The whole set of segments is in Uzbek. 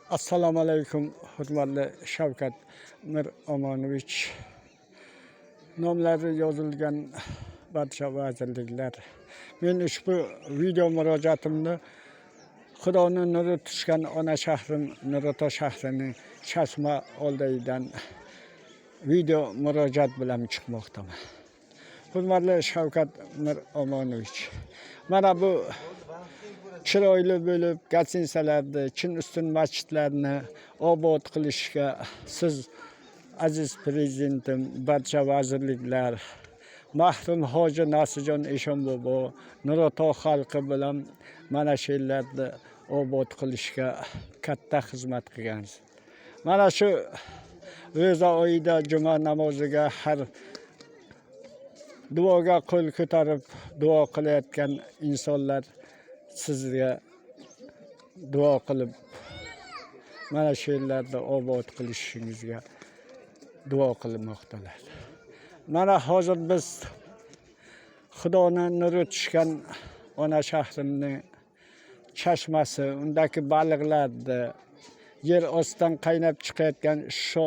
Assalomu alaykum, hurmatli Shavkat Miromonovich. Nomlari yozilgan barcha vazirliklar. Men ushbu video murojaatimni Xudoning nuri tushgan ona shahrim Nurota shahrining Chashma oldidan video murojaat bilan chiqmoqdaman. Hurmatli Shavkat Miromonovich. Mana bu chiroyli bo'lib gatsinsalarni, chin ustun masjidlarni obod qilishga siz aziz prezidentim, barcha vazirliklar, mahrum Hoji Nasirjon Eshonbobo, Nurota xalqi bilan mana shu yerlarni obod qilishga katta xizmat qilgansiz. Mana shu ro'za oyida juma namoziga har duoga qo'l ko'tarib duo qilayotgan insonlar sizga duo qilib mana shu yerlarni obod qilishingizga duo qilmoqdalar. Mana hozir biz Xudoning nuri tushgan ona shahrimning chashmasi, undagi baliqlarni, yer ostidan qaynab chiqayotgan shu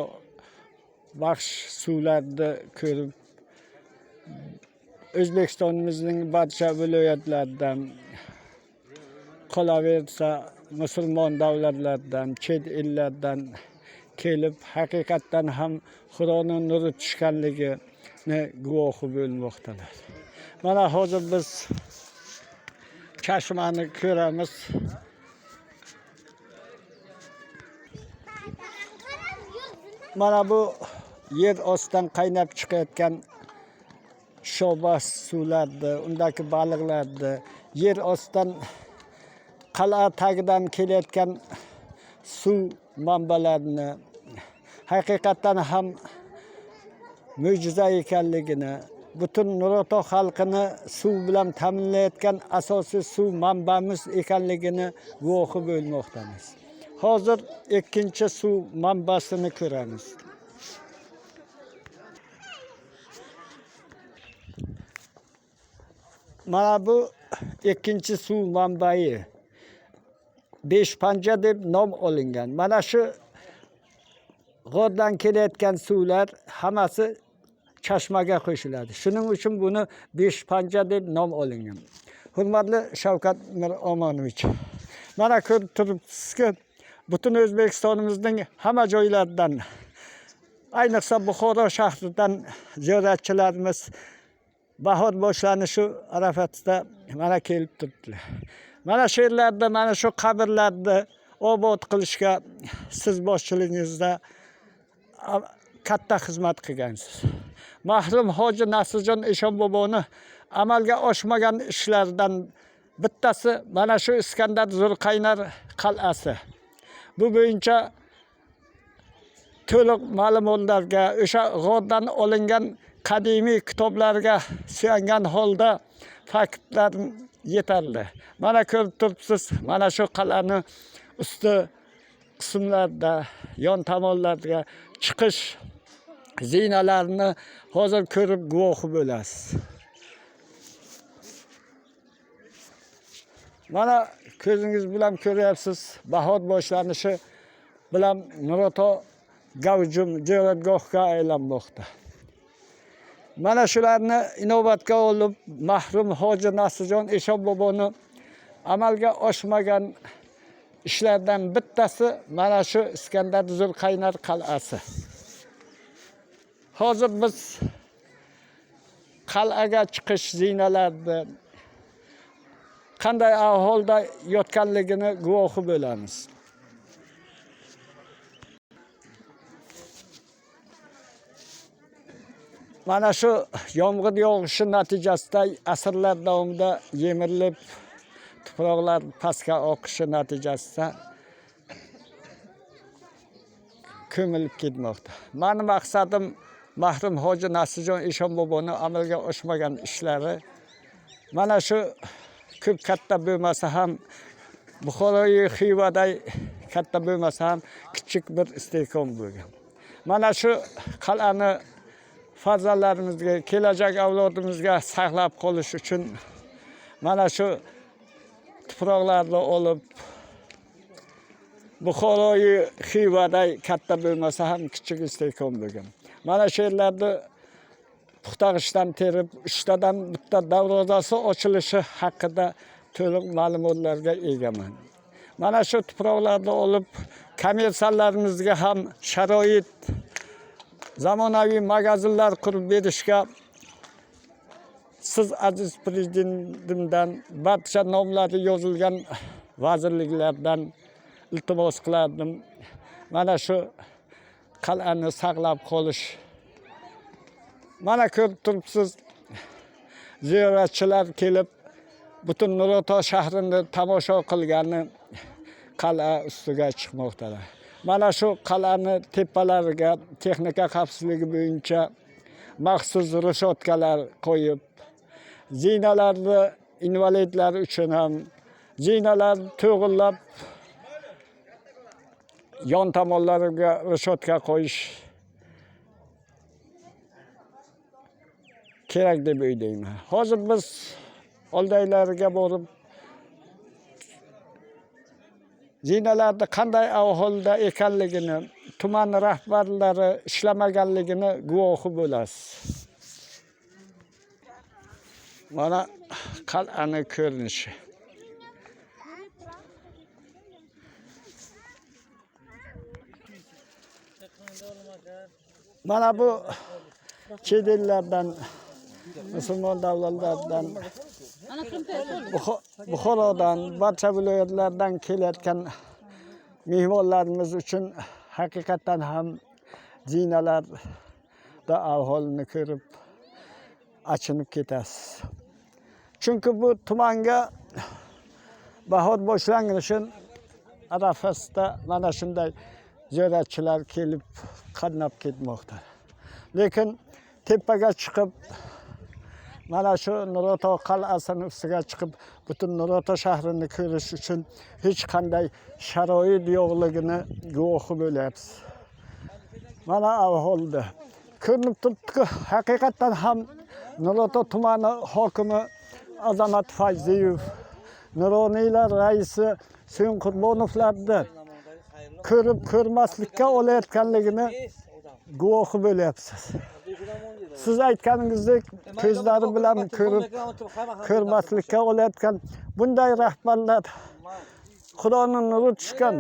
baxsh suvlarni ko'rib O'zbekistonimizning barcha viloyatlaridan, qolaversa musulmon davlatlardan, chet ellardan kelib haqiqatdan ham Xudoning nuri tushganligini guvohi bo'lmoqdalar. Mana hozir biz chashmani ko'ramiz. Mana bu yer ostidan qaynab chiqayotgan sho'bas suvlarni, undagi baliqlarni, yer ostidan qal'a tagidan kelayotgan suv manbalarini haqiqatdan ham mo'jiza ekanligini, butun Nurota xalqini suv bilan ta'minlayotgan asosiy suv manbamiz ekanligini guvohi bo'lmoqdamiz. Hozir ikkinchi suv manbasini ko'ramiz. Mana bu ikkinchi suv manbai. Besh panja deb nom olingan. Mana shu g'ordan kelayotgan suvlar hammasi chashmaga qo'shiladi. Shuning uchun buni besh panja deb nom olingan. Hurmatli Shavkat Miromonovich. Mana ko'rib turibsizki, butun O'zbekistonimizning hamma joylaridan, ayniqsa Buxoro shahridan ziyoratchilarimiz bahor boshlanishi arafatida mana kelib turibdilar. Mana shu yerlarda, mana shu qabrlarni obod qilishga siz boshchiligingizda katta xizmat qilgansiz. Mahrum Hoji Nasirjon Eshonboboni amalga oshmagan ishlardan bittasi mana shu Iskandar Zulqaynar qal'asi. Bu bo'yicha to'liq ma'lumotlarga, o'sha g'ordan olingan qadimiy kitoblarga suyangan holda faktlar yetarli. Mana ko'rib turibsiz, mana shu qal'ani usti qismlarida, yon tomonlarga chiqish zinalarini hozir ko'rib guvohi bo'lasiz. Mana ko'zingiz bilan ko'ryapsiz, bahor boshlanishi bilan Nurota gavjum ziyoratgohga aylanmoqda. Mana shularni inobatga olib, mahrum Hoji Nasirjon Eshonboboni amalga oshmagan ishlardan bittasi mana shu Iskandar Zulqaynar qal'asi. Hozir biz qal'aga chiqish zinalarni qanday ahvolda yotganligini guvohi bo'lamiz. Mana shu yomg'ir yog'ishi natijasida asrlar davomida yemirilib, tuproqlar pastga oqishi natijasida ko'milib ketmoqda. Mening maqsadim mahrum Hoji Nasirjon Eshonboboni amalga oshmagan ishlari mana shu ko'p katta bo'lmasa ham, Buxoroy Xivaday katta bo'lmasa ham kichik bir istehkom bo'lgan. Mana shu qal'ani farzandlarimizga, kelajak avlodimizga saqlab qolish uchun mana shu tuproqlarni olib Buxoroyu Xivaday katta bo'lmasa ham kichik istehkom bo'lgan. Mana shu yerlarda puxta g'ishtdan terib, uchtadan bitta darvozasi ochilishi haqida to'liq ma'lumotlarga egaman. Mana shu tuproqlarda olib kommersiyallarimizga ham sharoit, zamonaviy magazinlar qurib berishga siz aziz prezidentimdan barcha nomlari yozilgan vazirliklardan iltimos qilardim. Mana shu qal'ani saqlab qolish. Mana ko'rib turibsiz, ziyoratchilar kelib butun Nurota shahrini tomosha qilgani qal'a ustiga chiqmoqdalar. Mana shu qal'ani tepalariga texnika xavfsizligi bo'yicha maxsus rishotkalar qo'yib, zinalarni invalidlar uchun ham zinalar to'g'irlab yon tomonlariga rishotka qo'yish kerak deb o'ylayman. Hozir biz oldilariga borib zinalarda qanday ahvolda ekanligini, tuman rahbarlari ishlamaganligini guvohi bo'lasiz. Mana qal'ani ko'rinishi. Mana bu chet ellardan, musulmon davlatlardan, Buxorodan, barcha viloyatlardan kelayotgan mehmonlarimiz uchun haqiqatan ham zinalarda ahvolini ko'rib achinib ketasiz. Chunki bu tumanga bahor boshlanishi arafasida mana shunday ziyoratchilar kelib qatnab ketmoqda. Lekin tepaga chiqib, mana shu Nurota qal'asini ustiga chiqib, butun Nurota shahrini ko'rish uchun hech qanday sharoit yo'qligini guvohi bo'lyapsiz. Mana ahvolda. Ko'rinib turibdi, haqiqatan ham Nurota tumani hokimi Azamat Fayziyev, Nuroniylar raisi Hussein Qurbonovlarni ko'rib ko'rmaslikka olayotganligini guvohi bo'lyapsiz. Siz aytganingizdek ko'zlari bilan ko'rib ko'rmaslikka olayotgan bunday rahbarlar Xudoning nuri tushgan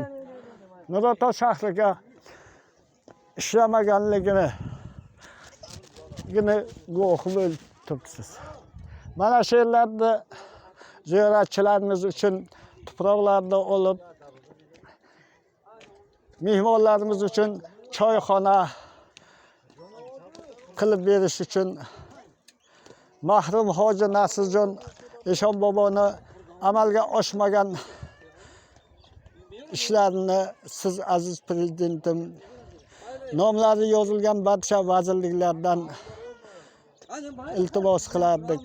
Nurota shahriga ishlamaganligini guvohi bo'lib turibsiz. Mana shu yerlarda ziyoratchilarimiz uchun tuproqlarda olib, mehmonlarimiz uchun choyxona qilib berish uchun mahrum Hoji Nasrjon Eshon boboni amalga oshmagan ishlarini siz aziz prezidentim nomlari yozilgan barcha vazirliklardan iltimos qilardik.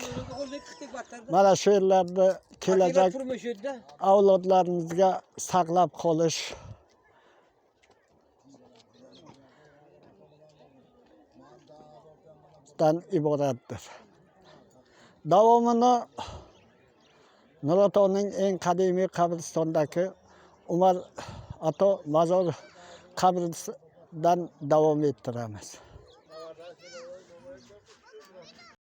Mana shu yerlarda kelajak avlodlarimizga saqlab qolish dan iboratdir. Davomini Nurotaning eng qadimiy qabristondagi Umar Ato mazor qabrisidan davom ettiramiz.